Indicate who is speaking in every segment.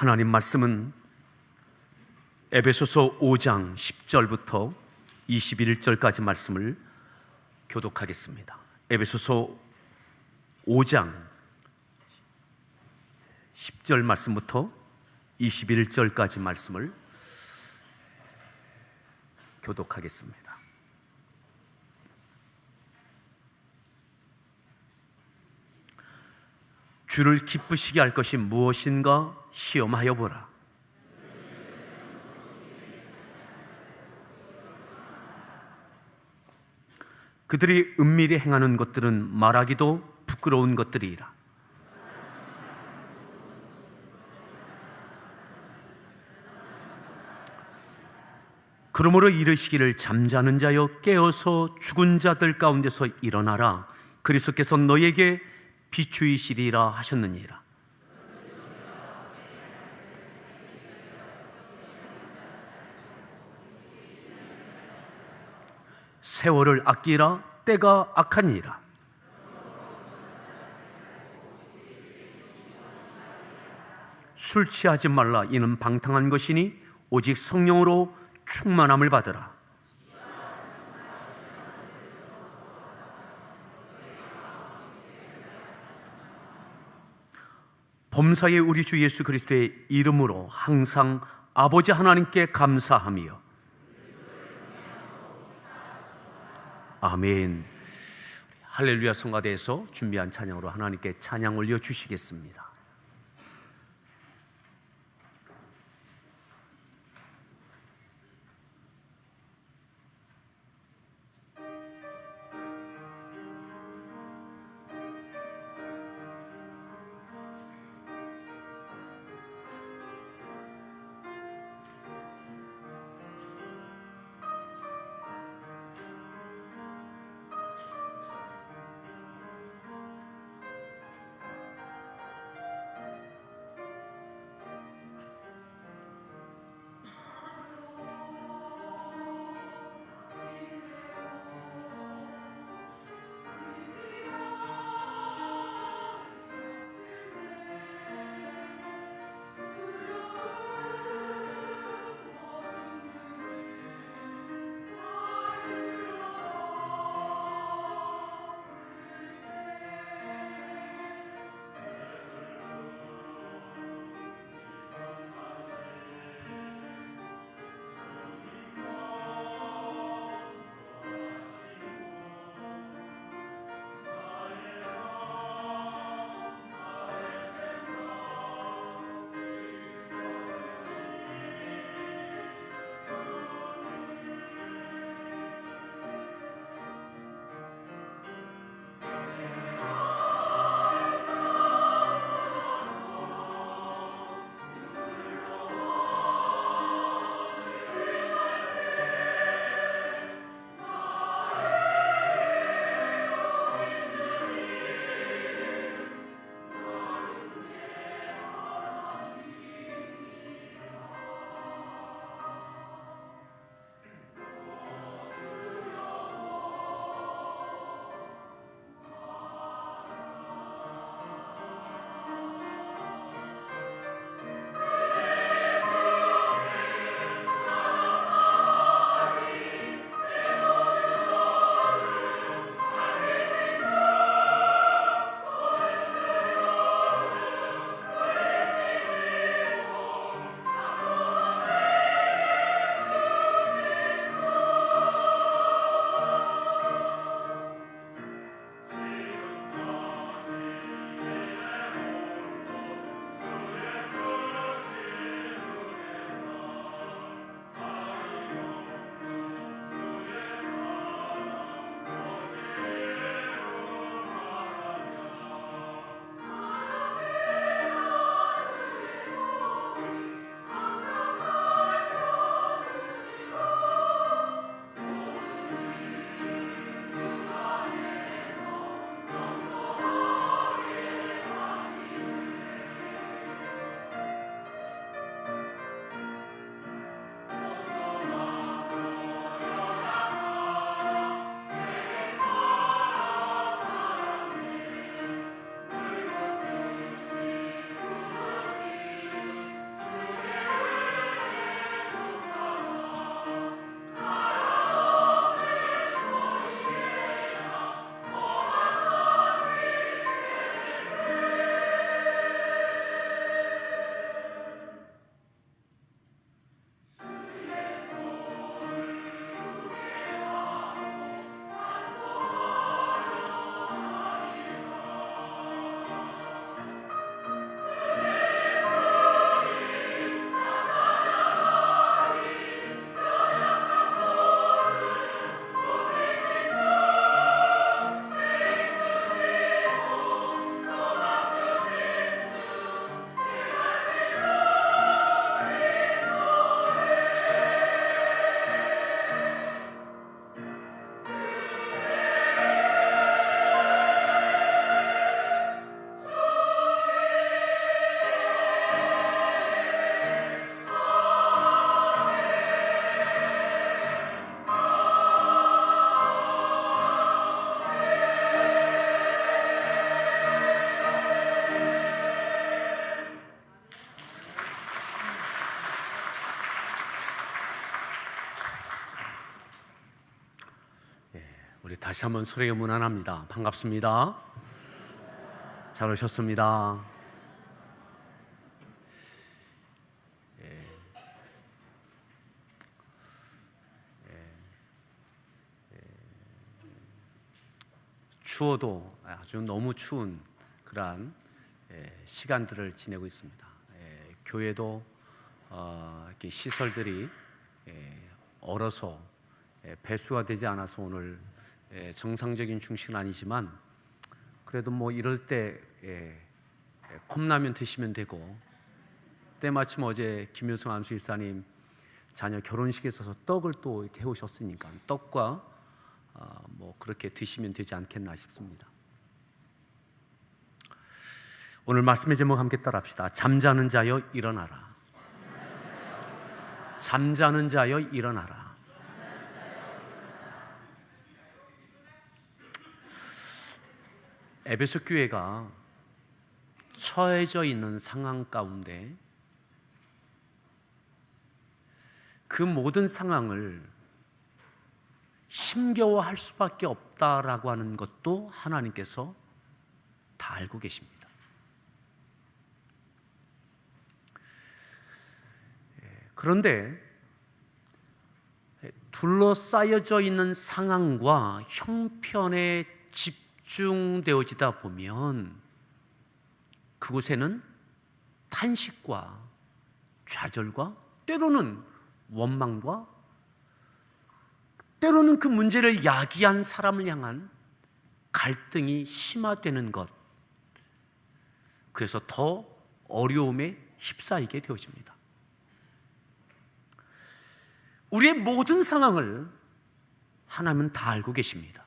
Speaker 1: 하나님 말씀은 에베소서 5장 10절부터 21절까지 말씀을 교독하겠습니다. 에베소서 5장 10절 말씀부터 21절까지 말씀을 교독하겠습니다. 주를 기쁘시게 할 것이 무엇인가 시험하여 보라. 그들이 은밀히 행하는 것들은 말하기도 부끄러운 것들이라. 그러므로 이르시기를 잠자는 자여 깨어서 죽은 자들 가운데서 일어나라. 그리스도께서 너에게 비추이시리라 하셨느니라. 세월을 아끼라. 때가 악하니라. 술 취하지 말라. 이는 방탕한 것이니 오직 성령으로 충만함을 받으라. 범사에 우리 주 예수 그리스도의 이름으로 항상 아버지 하나님께 감사하며 아멘. 할렐루야 성가대에서 준비한 찬양으로 하나님께 찬양 올려주시겠습니다. 다시 한번 소리가 무난합니다. 반갑습니다. 잘 오셨습니다. 추워도 아주 너무 추운 그러한 시간들을 지내고 있습니다. 교회도 이렇게 시설들이 얼어서 배수가 되지 않아서 오늘 정상적인 중식은 아니지만 그래도 뭐 이럴 때 컵라면 드시면 되고, 때마침 어제 김효성 안수일사님 자녀 결혼식에 있어서 떡을 또 이렇게 해오셨으니까 떡과 뭐 그렇게 드시면 되지 않겠나 싶습니다. 오늘 말씀의 제목 함께 따라합시다. 잠자는 자여 일어나라. 잠자는 자여 일어나라. 에베소 교회가 처해져 있는 상황 가운데 그 모든 상황을 힘겨워할 수밖에 없다라고 하는 것도 하나님께서 다 알고 계십니다. 그런데 둘러싸여져 있는 상황과 형편에 집중되어지다 보면 그곳에는 탄식과 좌절과 때로는 원망과 때로는 그 문제를 야기한 사람을 향한 갈등이 심화되는 것, 그래서 더 어려움에 휩싸이게 되어집니다. 우리의 모든 상황을 하나님은 다 알고 계십니다.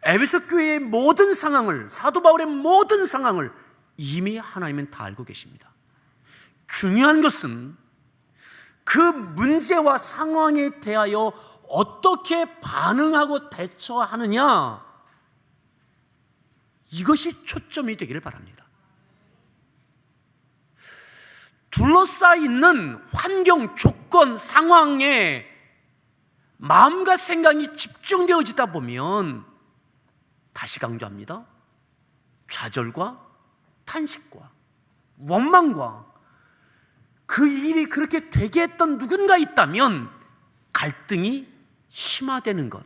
Speaker 1: 에베소 교회의 모든 상황을, 사도 바울의 모든 상황을 이미 하나님은 다 알고 계십니다. 중요한 것은 그 문제와 상황에 대하여 어떻게 반응하고 대처하느냐, 이것이 초점이 되기를 바랍니다. 둘러싸여있는 환경, 조건, 상황에 마음과 생각이 집중되어지다 보면, 다시 강조합니다, 좌절과 탄식과 원망과 그 일이 그렇게 되게 했던 누군가 있다면 갈등이 심화되는 것,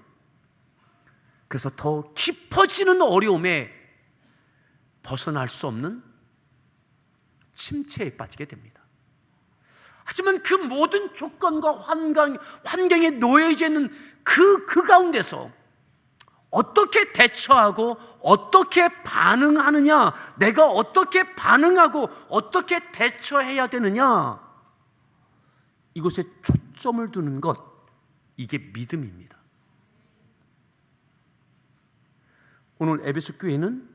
Speaker 1: 그래서 더 깊어지는 어려움에 벗어날 수 없는 침체에 빠지게 됩니다. 하지만 그 모든 조건과 환경에 놓여져 있는 그 가운데서 어떻게 대처하고 어떻게 반응하느냐, 내가 어떻게 반응하고 어떻게 대처해야 되느냐, 이것에 초점을 두는 것, 이게 믿음입니다. 오늘 에베소 교회는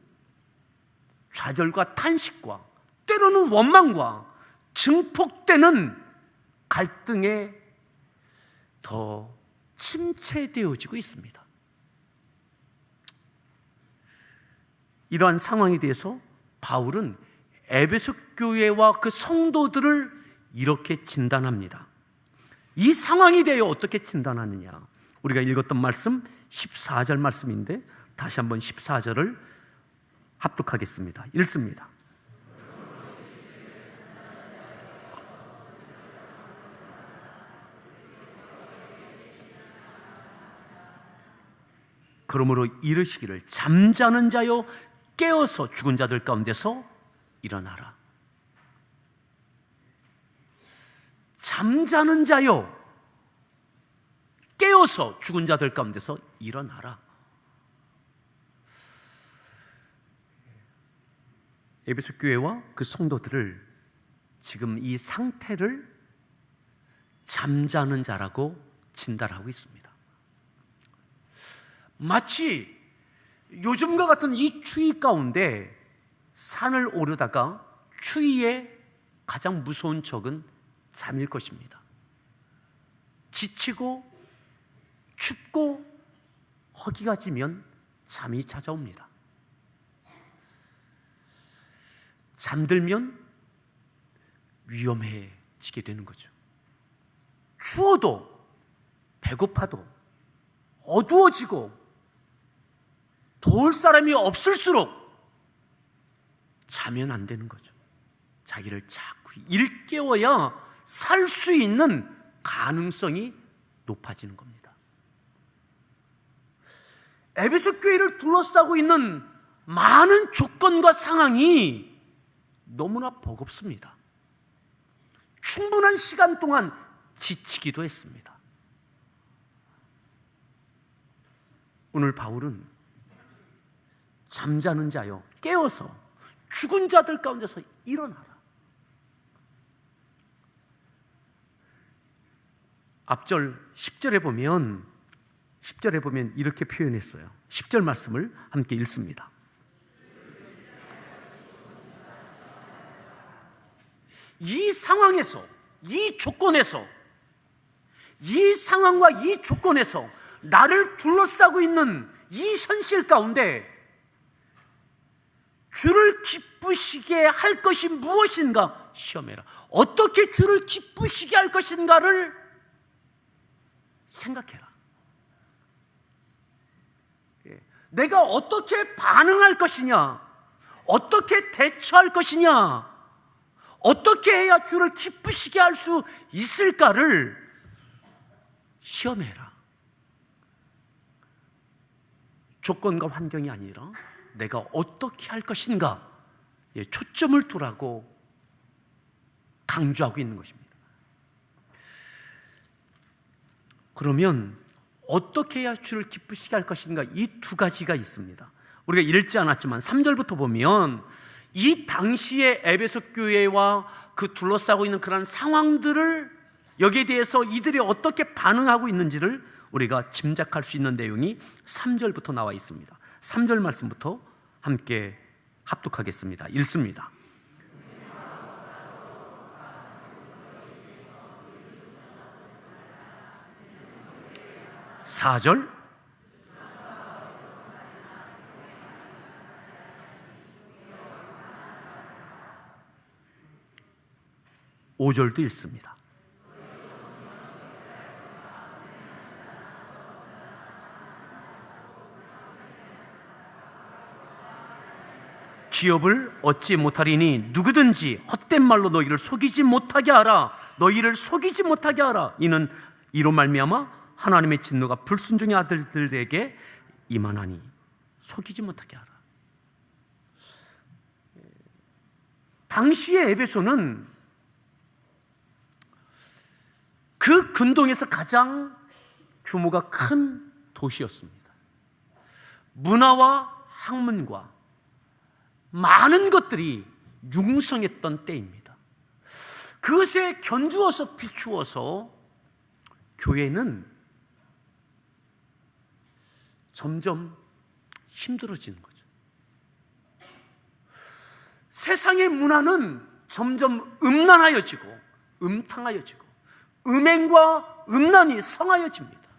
Speaker 1: 좌절과 탄식과 때로는 원망과 증폭되는 갈등에 더 침체되어지고 있습니다. 이러한 상황에 대해서 바울은 에베소 교회와 그 성도들을 이렇게 진단합니다. 이 상황에 대하여 어떻게 진단하느냐, 우리가 읽었던 말씀 14절 말씀인데 다시 한번 14절을 합독하겠습니다. 읽습니다. 그러므로 이르시기를 잠자는 자여 깨어서 죽은 자들 가운데서 일어나라. 잠자는 자여 깨어서 죽은 자들 가운데서 일어나라. 에베소 교회와 그 성도들을 지금 이 상태를 잠자는 자라고 진단하고 있습니다. 마치 요즘과 같은 이 추위 가운데 산을 오르다가 추위에 가장 무서운 적은 잠일 것입니다. 지치고 춥고 허기가 지면 잠이 찾아옵니다. 잠들면 위험해지게 되는 거죠. 추워도 배고파도 어두워지고 도울 사람이 없을수록 자면 안 되는 거죠. 자기를 자꾸 일깨워야 살 수 있는 가능성이 높아지는 겁니다. 에베소 교회를 둘러싸고 있는 많은 조건과 상황이 너무나 버겁습니다. 충분한 시간 동안 지치기도 했습니다. 오늘 바울은 잠자는 자여 깨어서 죽은 자들 가운데서 일어나라. 앞절 10절에 보면 이렇게 표현했어요. 10절 말씀을 함께 읽습니다. 이 상황에서, 이 조건에서, 이 상황과 이 조건에서 나를 둘러싸고 있는 이 현실 가운데 주를 기쁘시게 할 것이 무엇인가 시험해라. 어떻게 주를 기쁘시게 할 것인가를 생각해라. 내가 어떻게 반응할 것이냐, 어떻게 대처할 것이냐, 어떻게 해야 주를 기쁘시게 할 수 있을까를 시험해라. 조건과 환경이 아니라 내가 어떻게 할 것인가에 초점을 두라고 강조하고 있는 것입니다. 그러면 어떻게 해야 주를 기쁘시게 할 것인가, 이 두 가지가 있습니다. 우리가 읽지 않았지만 3절부터 보면 이 당시의 에베소 교회와 그 둘러싸고 있는 그런 상황들을, 여기에 대해서 이들이 어떻게 반응하고 있는지를 우리가 짐작할 수 있는 내용이 3절부터 나와 있습니다. 3절 말씀부터 함께 합독하겠습니다. 읽습니다. 4절, 5절도 읽습니다. 기업을 얻지 못하리니 누구든지 헛된 말로 너희를 속이지 못하게 하라. 너희를 속이지 못하게 하라. 이는 이로 말미암아 하나님의 진노가 불순종의 아들들에게 임하나니 속이지 못하게 하라. 당시의 에베소는 그 근동에서 가장 규모가 큰 도시였습니다. 문화와 학문과 많은 것들이 융성했던 때입니다. 그것에 견주어서 비추어서 교회는 점점 힘들어지는 거죠. 세상의 문화는 점점 음란하여지고 음탕하여지고 음행과 음란이 성하여집니다.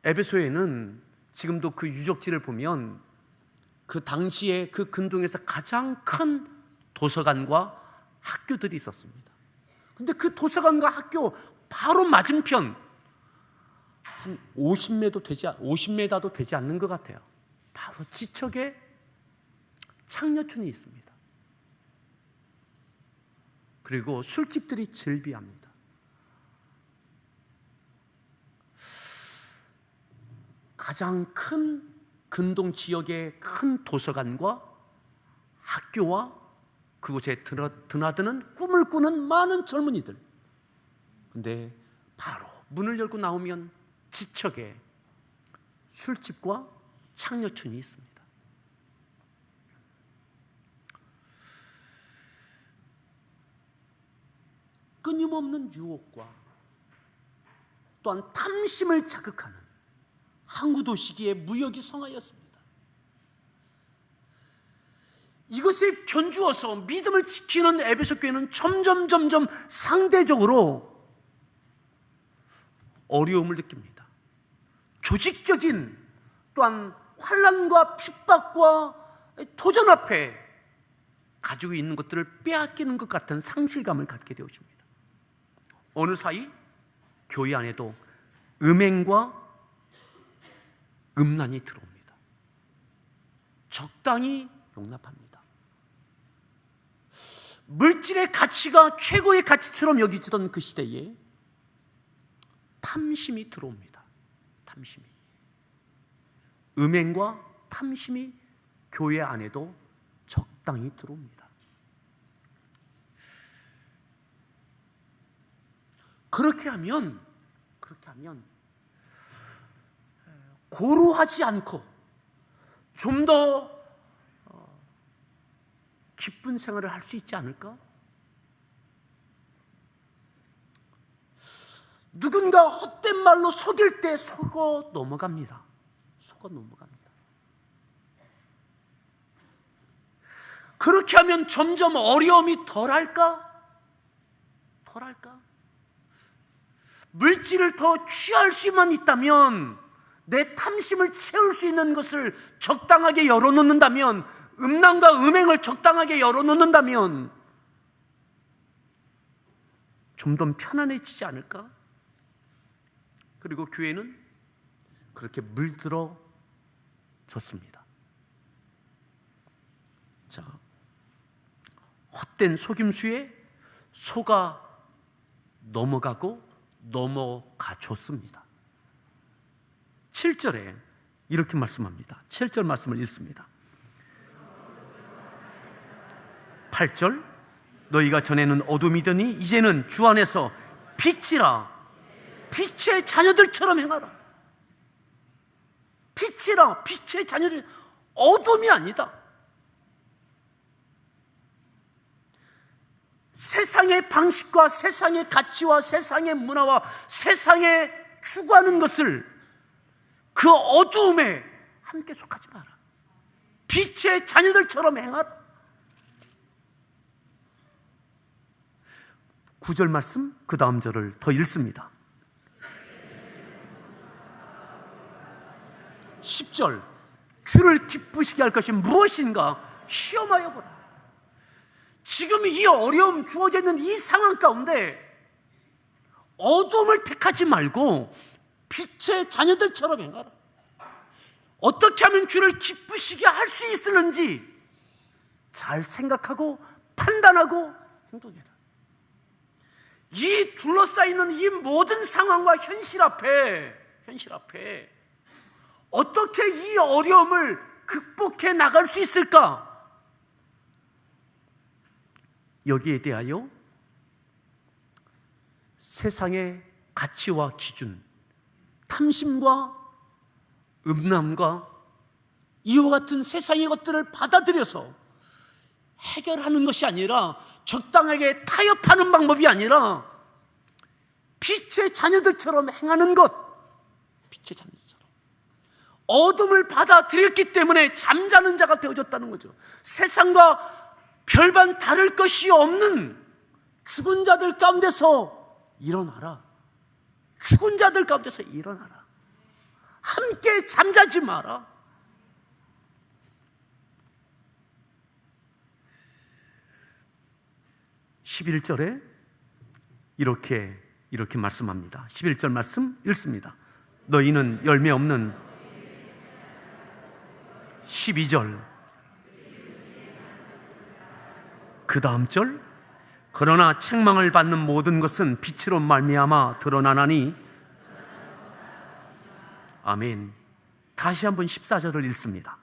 Speaker 1: 에베소에는 지금도 그 유적지를 보면 그 당시에 그 근동에서 가장 큰 도서관과 학교들이 있었습니다. 근데 그 도서관과 학교 바로 맞은편 한 50m도 되지 않는 것 같아요. 바로 지척에 창녀촌이 있습니다. 그리고 술집들이 즐비합니다. 가장 큰 근동 지역의 큰 도서관과 학교와 그곳에 드나드는 꿈을 꾸는 많은 젊은이들. 근데 바로 문을 열고 나오면 지척에 술집과 창녀촌이 있습니다. 끊임없는 유혹과 또한 탐심을 자극하는 항구도 시기에 무역이 성하였습니다. 이것에 견주어서 믿음을 지키는 에베소 교회는 점점 상대적으로 어려움을 느낍니다. 조직적인 또한 환난과 핍박과 도전 앞에 가지고 있는 것들을 빼앗기는 것 같은 상실감을 갖게 되어집니다. 어느 사이 교회 안에도 음행과 음란이 들어옵니다. 적당히 용납합니다. 물질의 가치가 최고의 가치처럼 여기지던 그 시대에 탐심이 들어옵니다. 탐심이. 음행과 탐심이 교회 안에도 적당히 들어옵니다. 그렇게 하면 고루하지 않고 좀 더 기쁜 생활을 할 수 있지 않을까? 누군가 헛된 말로 속일 때 속어 넘어갑니다. 그렇게 하면 점점 어려움이 덜할까? 물질을 더 취할 수만 있다면, 내 탐심을 채울 수 있는 것을 적당하게 열어놓는다면, 음란과 음행을 적당하게 열어놓는다면 좀 더 편안해지지 않을까? 그리고 교회는 그렇게 물들어졌습니다. 자, 헛된 속임수에 속아 넘어가 줬습니다. 7절에 이렇게 말씀합니다. 7절 말씀을 읽습니다. 8절, 너희가 전에는 어둠이더니 이제는 주 안에서 빛이라. 빛의 자녀들처럼 행하라. 빛이라. 빛의 자녀들, 어둠이 아니다. 세상의 방식과 세상의 가치와 세상의 문화와 세상에 추구하는 것을, 그 어두움에 함께 속하지 마라. 빛의 자녀들처럼 행하라. 9절 말씀, 그 다음 절을 더 읽습니다. 10절, 주를 기쁘시게 할 것이 무엇인가 시험하여 보라. 지금 이 어려움 주어져 있는 이 상황 가운데 어둠을 택하지 말고 빛의 자녀들처럼 행하라. 어떻게 하면 주를 기쁘시게 할 수 있을는지 잘 생각하고 판단하고 행동해라. 이 둘러싸이는 이 모든 상황과 현실 앞에 어떻게 이 어려움을 극복해 나갈 수 있을까? 여기에 대하여 세상의 가치와 기준, 탐심과 음란과 이와 같은 세상의 것들을 받아들여서 해결하는 것이 아니라, 적당하게 타협하는 방법이 아니라 빛의 자녀들처럼 행하는 것. 빛의 자녀들처럼 어둠을 받아들였기 때문에 잠자는 자가 되어졌다는 거죠. 세상과 별반 다를 것이 없는 죽은 자들 가운데서 일어나라. 죽은 자들 가운데서 일어나라. 함께 잠자지 마라. (11절에) 이렇게 말씀합니다. 11절 말씀 읽습니다. 너희는 열매 없는. 12절, 그 다음 절, 그러나 책망을 받는 모든 것은 빛으로 말미암아 드러나나니. 아멘. 다시 한번 14절을 읽습니다.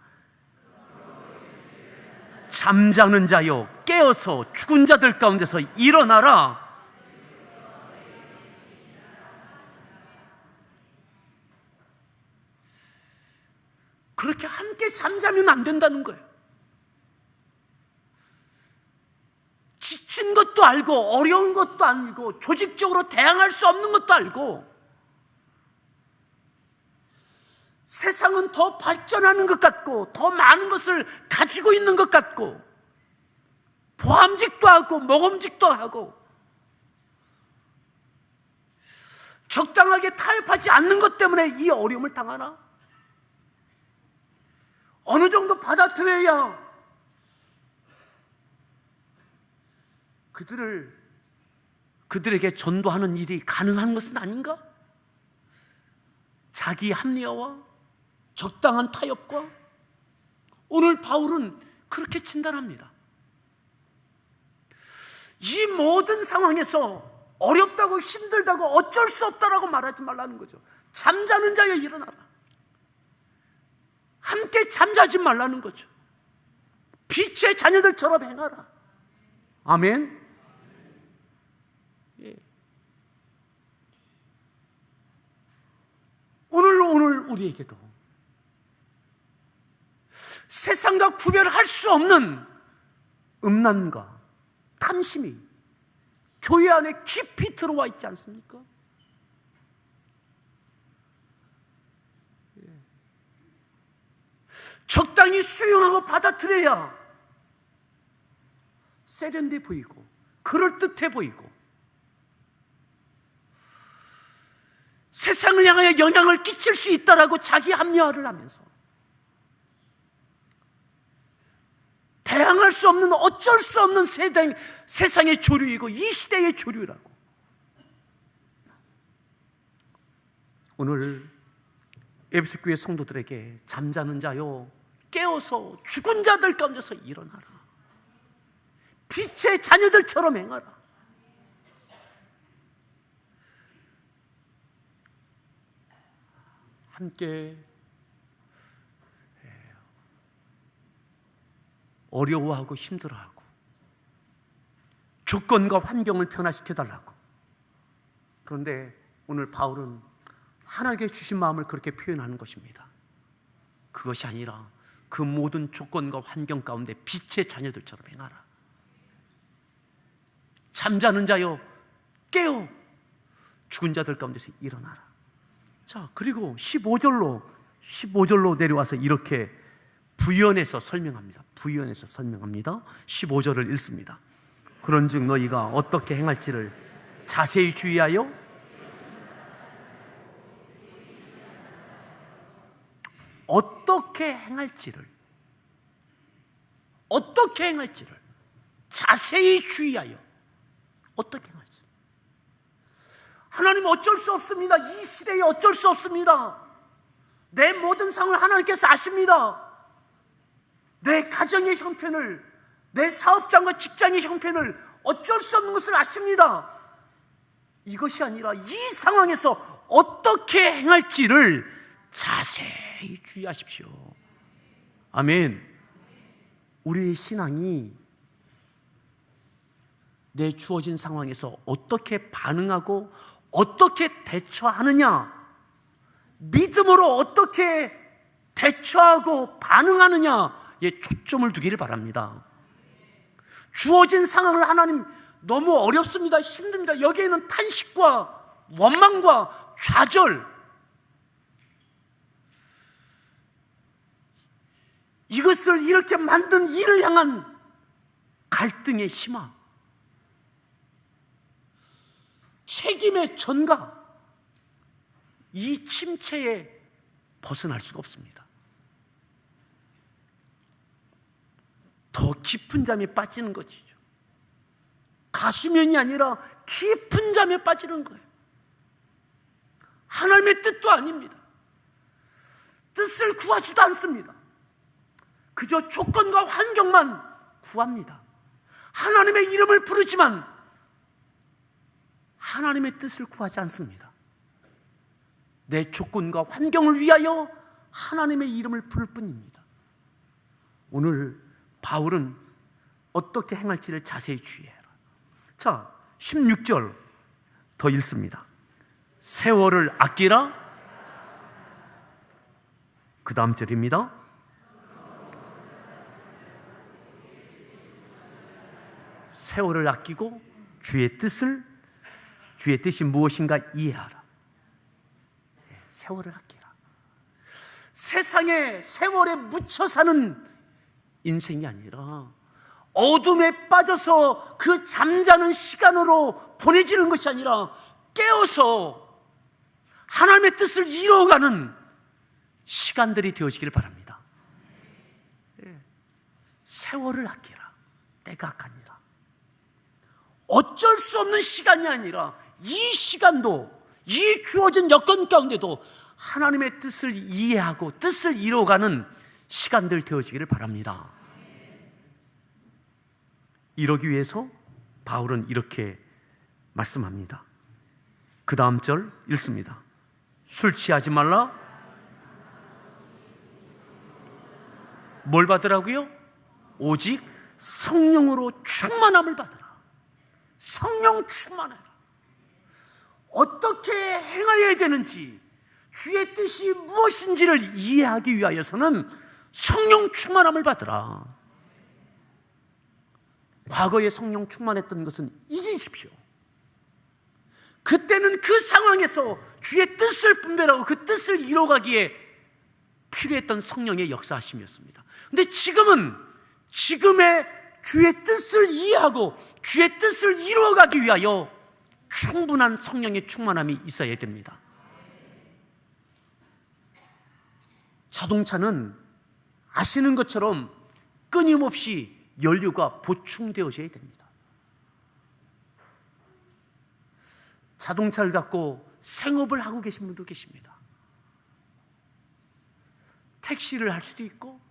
Speaker 1: 잠자는 자여 깨어서 죽은 자들 가운데서 일어나라. 그렇게 함께 잠자면 안 된다는 거예요. 지친 것도 알고 어려운 것도 알고 조직적으로 대항할 수 없는 것도 알고, 세상은 더 발전하는 것 같고 더 많은 것을 가지고 있는 것 같고 보암직도 하고 모범직도 하고 적당하게 타협하지 않는 것 때문에 이 어려움을 당하나? 어느 정도 받아들여야 그들에게 전도하는 일이 가능한 것은 아닌가? 자기 합리화와 적당한 타협과 오늘 바울은 그렇게 진단합니다. 이 모든 상황에서 어렵다고 힘들다고 어쩔 수 없다라고 말하지 말라는 거죠. 잠자는 자여 일어나라. 함께 잠자지 말라는 거죠. 빛의 자녀들처럼 행하라. 아멘. 예. 오늘 우리에게도 세상과 구별할 수 없는 음란과 탐심이 교회 안에 깊이 들어와 있지 않습니까? 적당히 수용하고 받아들여야 세련돼 보이고 그럴듯해 보이고 세상을 향하여 영향을 끼칠 수 있다라고 자기 합리화를 하면서 대항할 수 없는 어쩔 수 없는 세상의 조류이고 이 시대의 조류라고. 오늘 에베소 교회 성도들에게 잠자는 자요 깨어서 죽은 자들 가운데서 일어나라. 빛의 자녀들처럼 행하라. 함께 어려워하고 힘들어하고 조건과 환경을 변화시켜달라고. 그런데 오늘 바울은 하나님께 주신 마음을 그렇게 표현하는 것입니다. 그것이 아니라 그 모든 조건과 환경 가운데 빛의 자녀들처럼 행하라. 잠자는 자여 깨어 죽은 자들 가운데서 일어나라. 자, 그리고 15절로 내려와서 이렇게 부연해서 설명합니다. 15절을 읽습니다. 그런즉 너희가 어떻게 행할지를 자세히 주의하여 어떻게 행할지를 자세히 주의하여 어떻게 행할지. 하나님 어쩔 수 없습니다. 이 시대에 어쩔 수 없습니다. 내 모든 상황을 하나님께서 아십니다. 내 가정의 형편을, 내 사업장과 직장의 형편을 어쩔 수 없는 것을 아십니다. 이것이 아니라 이 상황에서 어떻게 행할지를 자세히 주의하십시오. 아멘. 우리의 신앙이 내 주어진 상황에서 어떻게 반응하고 어떻게 대처하느냐, 믿음으로 어떻게 대처하고 반응하느냐에 초점을 두기를 바랍니다. 주어진 상황을 하나님 너무 어렵습니다, 힘듭니다, 여기에는 탄식과 원망과 좌절, 이것을 이렇게 만든 이를 향한 갈등의 심화, 책임의 전가, 이 침체에 벗어날 수가 없습니다. 더 깊은 잠에 빠지는 것이죠. 가수면이 아니라 깊은 잠에 빠지는 거예요. 하나님의 뜻도 아닙니다. 뜻을 구하지도 않습니다. 그저 조건과 환경만 구합니다. 하나님의 이름을 부르지만 하나님의 뜻을 구하지 않습니다. 내 조건과 환경을 위하여 하나님의 이름을 부를 뿐입니다. 오늘 바울은 어떻게 행할지를 자세히 주의해라. 자, 16절 더 읽습니다. 세월을 아끼라. 그 다음 절입니다. 세월을 아끼고 주의 뜻이 무엇인가 이해하라. 세월을 아끼라. 세상에 세월에 묻혀 사는 인생이 아니라 어둠에 빠져서 그 잠자는 시간으로 보내지는 것이 아니라 깨어서 하나님의 뜻을 이루어가는 시간들이 되어지기를 바랍니다. 세월을 아끼라. 때가 악하니라. 어쩔 수 없는 시간이 아니라 이 시간도, 이 주어진 여건 가운데도 하나님의 뜻을 이해하고 뜻을 이루어가는 시간들 되어지기를 바랍니다. 이러기 위해서 바울은 이렇게 말씀합니다. 그 다음 절 읽습니다. 술 취하지 말라. 뭘 받으라고요? 오직 성령으로 충만함을 받으라. 성령 충만해라. 어떻게 행하여야 되는지, 주의 뜻이 무엇인지를 이해하기 위하여서는 성령 충만함을 받으라. 과거에 성령 충만했던 것은 잊으십시오. 그때는 그 상황에서 주의 뜻을 분별하고 그 뜻을 이루어가기에 필요했던 성령의 역사하심이었습니다. 근데 지금은 지금의 주의 뜻을 이해하고 주의 뜻을 이루어가기 위하여 충분한 성령의 충만함이 있어야 됩니다. 자동차는 아시는 것처럼 끊임없이 연료가 보충되어져야 됩니다. 자동차를 갖고 생업을 하고 계신 분도 계십니다. 택시를 할 수도 있고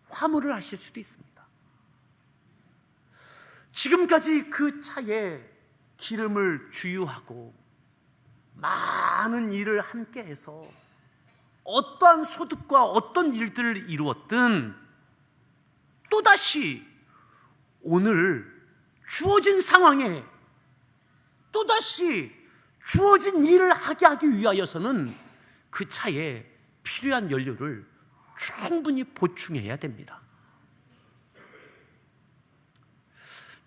Speaker 1: 화물을 하실 수도 있습니다. 지금까지 그 차에 기름을 주유하고 많은 일을 함께해서 어떠한 소득과 어떤 일들을 이루었든 또다시 오늘 주어진 상황에 또다시 주어진 일을 하기 위하여서는 그 차에 필요한 연료를 충분히 보충해야 됩니다.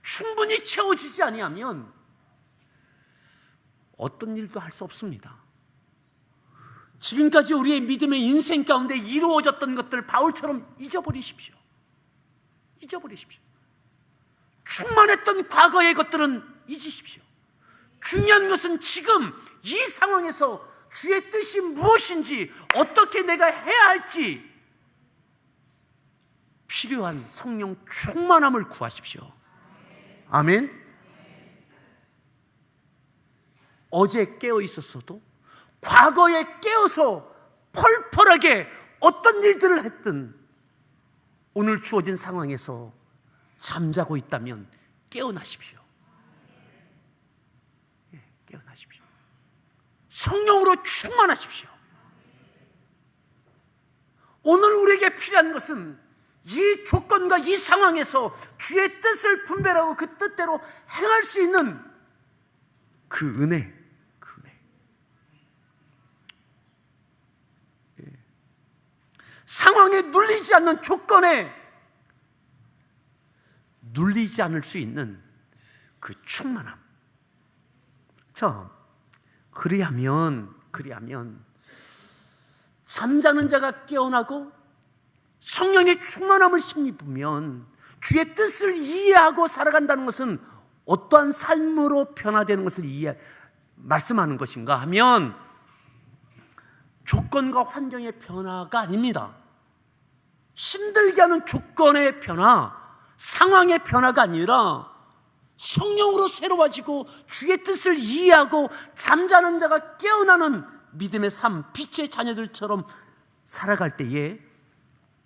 Speaker 1: 충분히 채워지지 아니하면 어떤 일도 할 수 없습니다. 지금까지 우리의 믿음의 인생 가운데 이루어졌던 것들 바울처럼 잊어버리십시오. 잊어버리십시오. 충만했던 과거의 것들은 잊으십시오. 중요한 것은 지금 이 상황에서 주의 뜻이 무엇인지, 어떻게 내가 해야 할지 필요한 성령 충만함을 구하십시오. 아멘. 어제 깨어 있었어도 과거에 깨어서 펄펄하게 어떤 일들을 했든 오늘 주어진 상황에서 잠자고 있다면 깨어나십시오. 깨어나십시오. 성령으로 충만하십시오. 오늘 우리에게 필요한 것은 이 조건과 이 상황에서 주의 뜻을 분별하고 그 뜻대로 행할 수 있는 그 은혜, 그 은혜. 상황에 눌리지 않는 조건에 눌리지 않을 수 있는 그 충만함. 자, 그리하면 잠자는 자가 깨어나고 성령의 충만함을 힘입으면 주의 뜻을 이해하고 살아간다는 것은 어떠한 삶으로 변화되는 것을 말씀하는 것인가 하면 조건과 환경의 변화가 아닙니다. 힘들게 하는 조건의 변화, 상황의 변화가 아니라 성령으로 새로워지고 주의 뜻을 이해하고 잠자는 자가 깨어나는 믿음의 삶, 빛의 자녀들처럼 살아갈 때에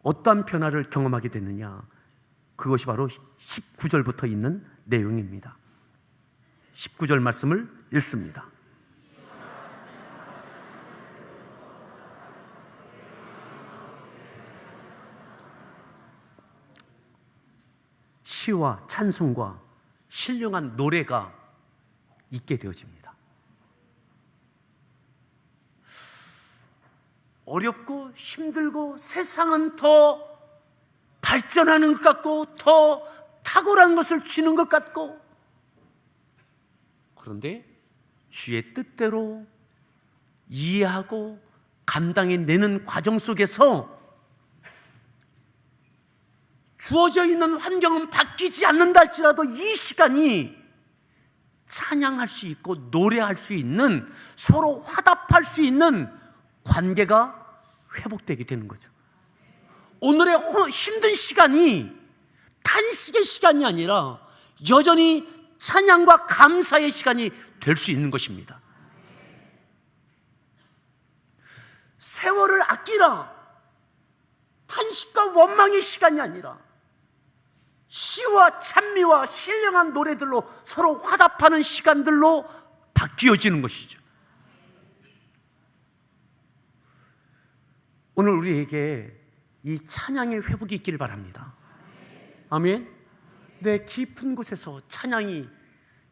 Speaker 1: 어떠한 변화를 경험하게 됐느냐, 그것이 바로 19절부터 있는 내용입니다. 19절 말씀을 읽습니다. 시와 찬송과 신령한 노래가 있게 되어집니다. 어렵고 힘들고 세상은 더 발전하는 것 같고 더 탁월한 것을 주는 것 같고, 그런데 주의 뜻대로 이해하고 감당해내는 과정 속에서 주어져 있는 환경은 바뀌지 않는다 할지라도 이 시간이 찬양할 수 있고 노래할 수 있는, 서로 화답할 수 있는 관계가 회복되게 되는 거죠. 오늘의 힘든 시간이 탄식의 시간이 아니라 여전히 찬양과 감사의 시간이 될 수 있는 것입니다. 세월을 아끼라. 탄식과 원망의 시간이 아니라 시와 찬미와 신령한 노래들로 서로 화답하는 시간들로 바뀌어지는 것이죠. 오늘 우리에게 이 찬양의 회복이 있기를 바랍니다. 아멘. 내 깊은 곳에서 찬양이,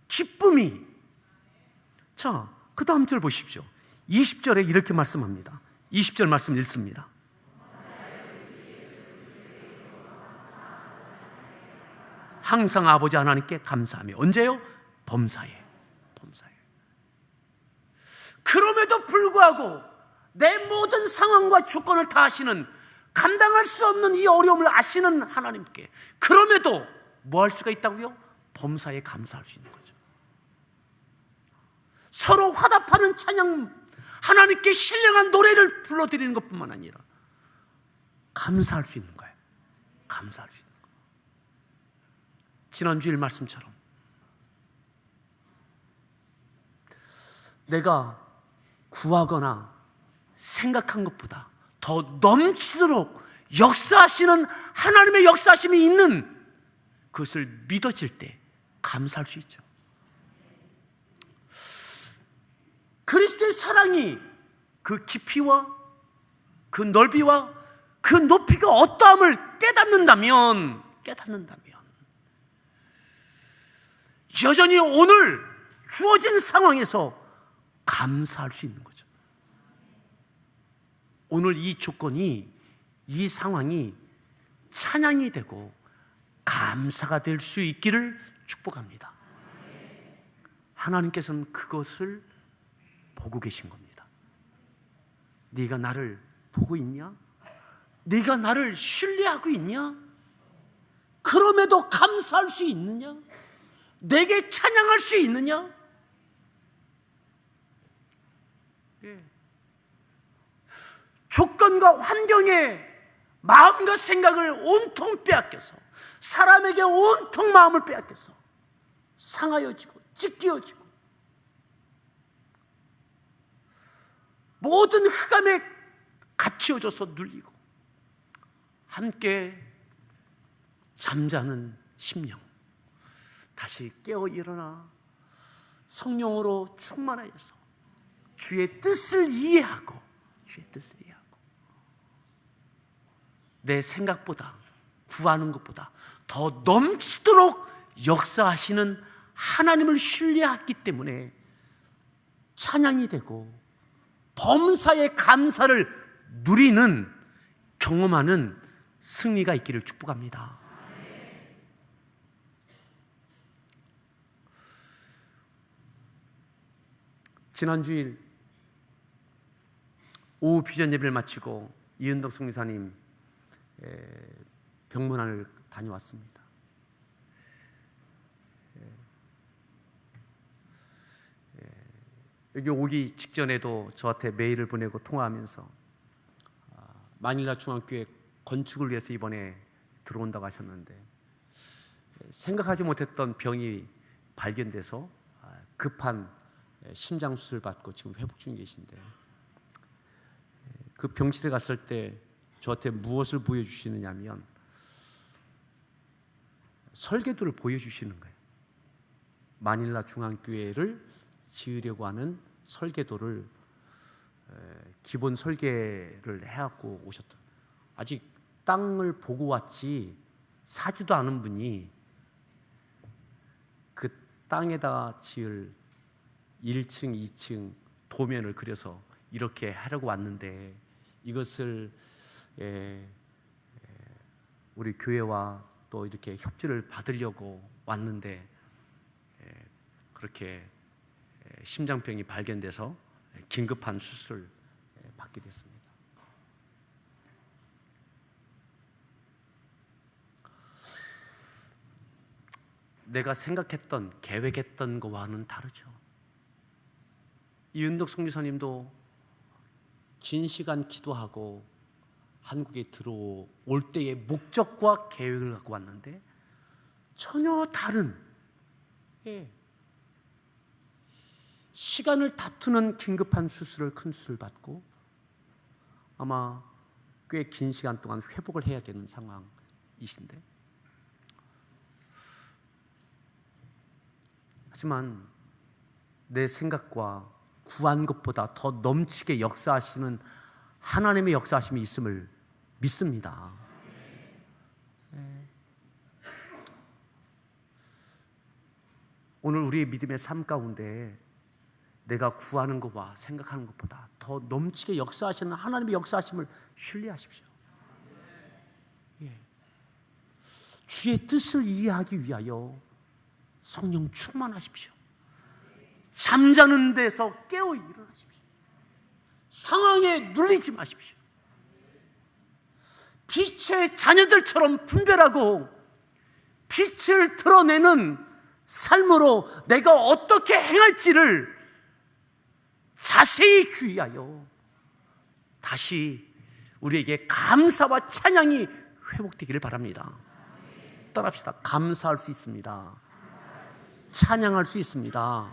Speaker 1: 기쁨이. 자, 그 다음 절 보십시오. 20절에 이렇게 말씀합니다. 20절 말씀 읽습니다. 항상 아버지 하나님께 감사하며. 언제요? 범사에. 그럼에도 불구하고 내 모든 상황과 조건을 다 아시는, 감당할 수 없는 이 어려움을 아시는 하나님께 그럼에도 뭐 할 수가 있다고요? 범사에 감사할 수 있는 거죠. 서로 화답하는 찬양, 하나님께 신령한 노래를 불러드리는 것뿐만 아니라 감사할 수 있는 거예요. 감사할 수 있는 거예요. 지난주일 말씀처럼 내가 구하거나 생각한 것보다 더 넘치도록 역사하시는 하나님의 역사하심이 있는 그것을 믿어질 때 감사할 수 있죠. 그리스도의 사랑이 그 깊이와 그 넓이와 그 높이가 어떠함을 깨닫는다면 여전히 오늘 주어진 상황에서 감사할 수 있는 거죠. 오늘 이 조건이, 이 상황이 찬양이 되고 감사가 될 수 있기를 축복합니다. 하나님께서는 그것을 보고 계신 겁니다. 네가 나를 보고 있냐? 네가 나를 신뢰하고 있냐? 그럼에도 감사할 수 있느냐? 내게 찬양할 수 있느냐? 조건과 환경에 마음과 생각을 온통 빼앗겨서, 사람에게 온통 마음을 빼앗겨서 상하여지고 찢겨지고 모든 흑암에 갇혀져서 눌리고 함께 잠자는 심령, 다시 깨어 일어나 성령으로 충만하여서 주의 뜻을 이해하고 내 생각보다, 구하는 것보다 더 넘치도록 역사하시는 하나님을 신뢰했기 때문에 찬양이 되고 범사의 감사를 누리는, 경험하는 승리가 있기를 축복합니다. 지난주일 오후 비전 예배를 마치고 이은덕 성교사님 병문안을 다녀왔습니다. 여기 오기 직전에도 저한테 메일을 보내고 통화하면서 마닐라 중앙교회 건축을 위해서 이번에 들어온다고 하셨는데 생각하지 못했던 병이 발견돼서 급한 심장 수술 받고 지금 회복 중에 계신데, 그 병실에 갔을 때 저한테 무엇을 보여주시느냐면 설계도를 보여주시는 거예요. 마닐라 중앙교회를 지으려고 하는 설계도를 기본 설계를 해갖고 오셨다. 아직 땅을 보고 왔지 사지도 않은 분이 그 땅에다 지을 1층, 2층 도면을 그려서 이렇게 하려고 왔는데, 이것을 우리 교회와 또 이렇게 협조를 받으려고 왔는데 그렇게 심장병이 발견돼서 긴급한 수술을 받게 됐습니다. 내가 생각했던, 계획했던 것과는 다르죠. 이은덕 선교사님도 긴 시간 기도하고 한국에 들어올 때의 목적과 계획을 갖고 왔는데 전혀 다른, 시간을 다투는 긴급한 수술을, 큰 수술을 받고 아마 꽤 긴 시간 동안 회복을 해야 되는 상황이신데, 하지만 내 생각과 구한 것보다 더 넘치게 역사하시는 하나님의 역사하심이 있음을 믿습니다. 오늘 우리의 믿음의 삶 가운데 내가 구하는 것과 생각하는 것보다 더 넘치게 역사하시는 하나님의 역사하심을 신뢰하십시오. 주의 뜻을 이해하기 위하여 성령 충만하십시오. 잠자는 데서 깨어 일어나십시오. 상황에 눌리지 마십시오. 빛의 자녀들처럼 분별하고 빛을 드러내는 삶으로 내가 어떻게 행할지를 자세히 주의하여 다시 우리에게 감사와 찬양이 회복되기를 바랍니다. 따라합시다. 감사할 수 있습니다. 찬양할 수 있습니다.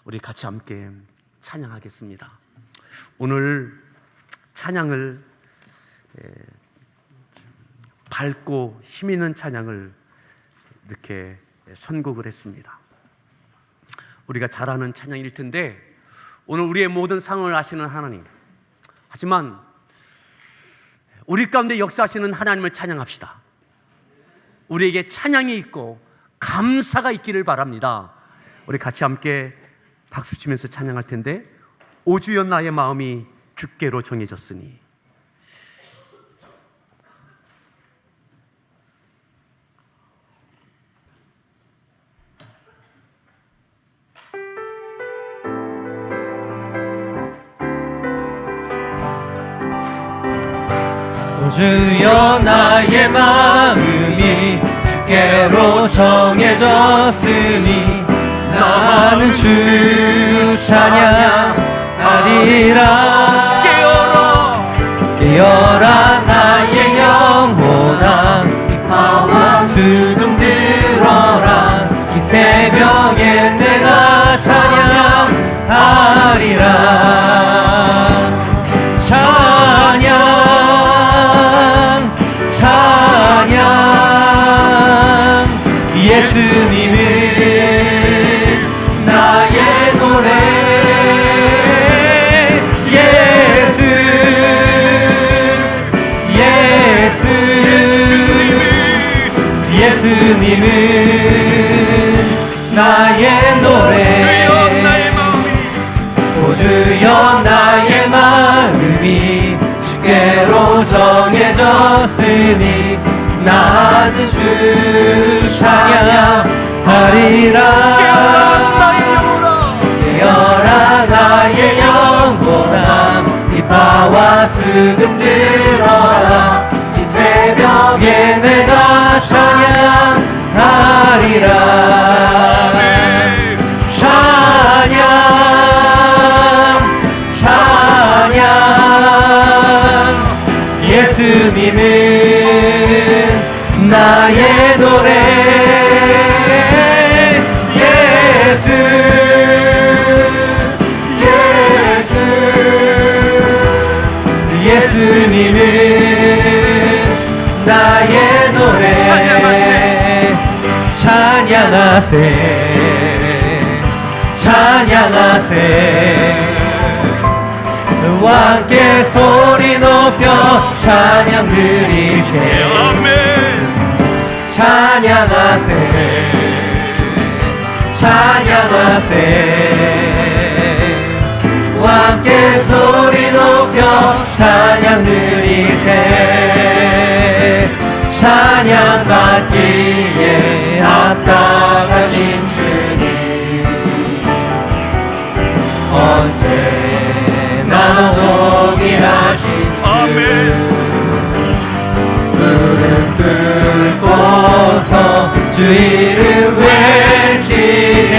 Speaker 1: 우리 같이 함께 찬양하겠습니다. 오늘 찬양을 밝고 힘 있는 찬양을 이렇게 선곡을 했습니다. 우리가 잘 아는 찬양일 텐데, 오늘 우리의 모든 상황을 아시는 하나님, 하지만 우리 가운데 역사하시는 하나님을 찬양합시다. 우리에게 찬양이 있고 감사가 있기를 바랍니다. 우리 같이 함께 박수 치면서 찬양할 텐데, 오주여 나의 마음이 주께로 정해졌으니.
Speaker 2: 오주여 나의 마음이 주께로 정해졌으니 나는 주 찬양하리라. 깨어라 나의 영혼아, 이파와 수금 들어라. 이 새벽에 내가 찬양하리라. 찬양 예수님을 나의 노래. 예수님은 나의 노래. 오주여 나의 마음이 주께로 정해졌으니 나는 주 찬양하리라. 깨어라 나의 영혼아, 이파와 수금 들어라. 이 새벽에 내가 찬양하리라. 찬양 예수님은 나의 노래. 예수님은 나의 노래. 찬양하세. 왕께 소리 높여 찬양 드리세. 찬양하세. 왕께 소리 높여 찬양 드리세. 찬양 받기에 합당하신 주님, 언제나 동일하신 주. 무릎 꿇고서 주 이름 외치네.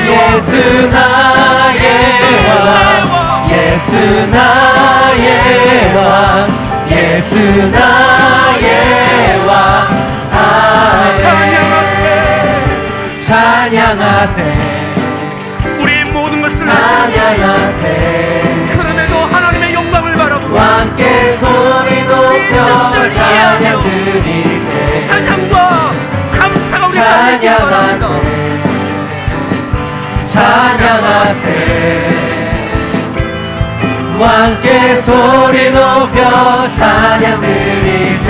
Speaker 2: 예수 나의 왕, 예수 나의 왕, 예수 나의 왕. 찬양하세. 찬양하세
Speaker 1: 우리의 모든 것을 하시는
Speaker 2: 찬양하세
Speaker 1: 그럼에도 하나님의 영광을 바라보고
Speaker 2: 함께 소리 높여 찬양 드리세
Speaker 1: 찬양과 감사가 우리 가운데 있기를 바랍니다.
Speaker 2: 찬양하세 함께 소리 높여 찬양 드리세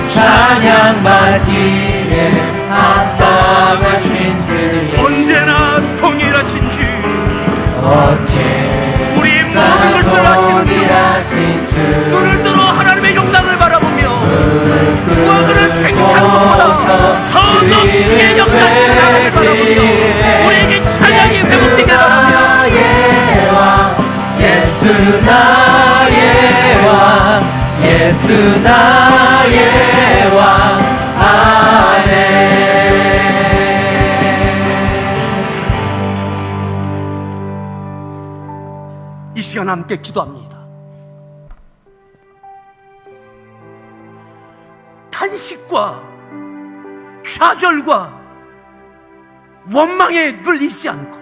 Speaker 2: 찬양 받기에 합당하신 주님
Speaker 1: 언제나 동일하신 주
Speaker 2: 어째
Speaker 1: 우리의 모든 것을 하시는 주
Speaker 2: 동일하신 주
Speaker 1: 눈을 들어 하나님의 영광을 바라보며 주와 그를 생각하는 것보다 더 넘치게 역사하시는 하나님을 바라보며 우리에게 찬양이 회복되게 바라며
Speaker 2: 예수 나의 왕 예수 나의 왕 아멘
Speaker 1: 이 시간 함께 기도합니다. 탄식과 좌절과 원망에 눌리지 않고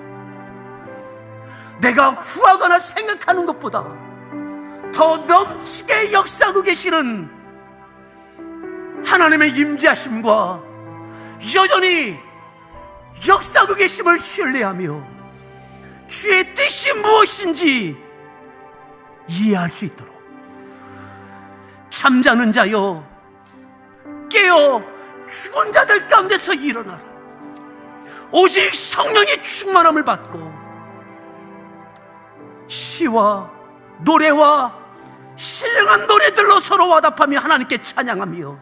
Speaker 1: 내가 후하거나 생각하는 것보다 더 넘치게 역사하고 계시는 하나님의 임재하심과 여전히 역사하고 계심을 신뢰하며 주의 뜻이 무엇인지 이해할 수 있도록 잠자는 자여 깨어 죽은 자들 가운데서 일어나라. 오직 성령의 충만함을 받고 시와 노래와 신령한 노래들로 서로 화답하며 하나님께 찬양하며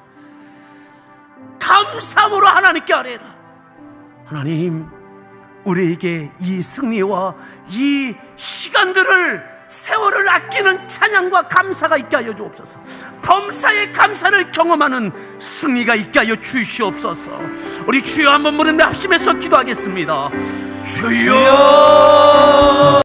Speaker 1: 감사함으로 하나님께 아뢰라. 하나님, 우리에게 이 승리와 이 시간들을 세월을 아끼는 찬양과 감사가 있게 하여 주옵소서. 범사의 감사를 경험하는 승리가 있게 하여 주시옵소서. 우리 주여 한번 부르며 합심해서 기도하겠습니다. 주여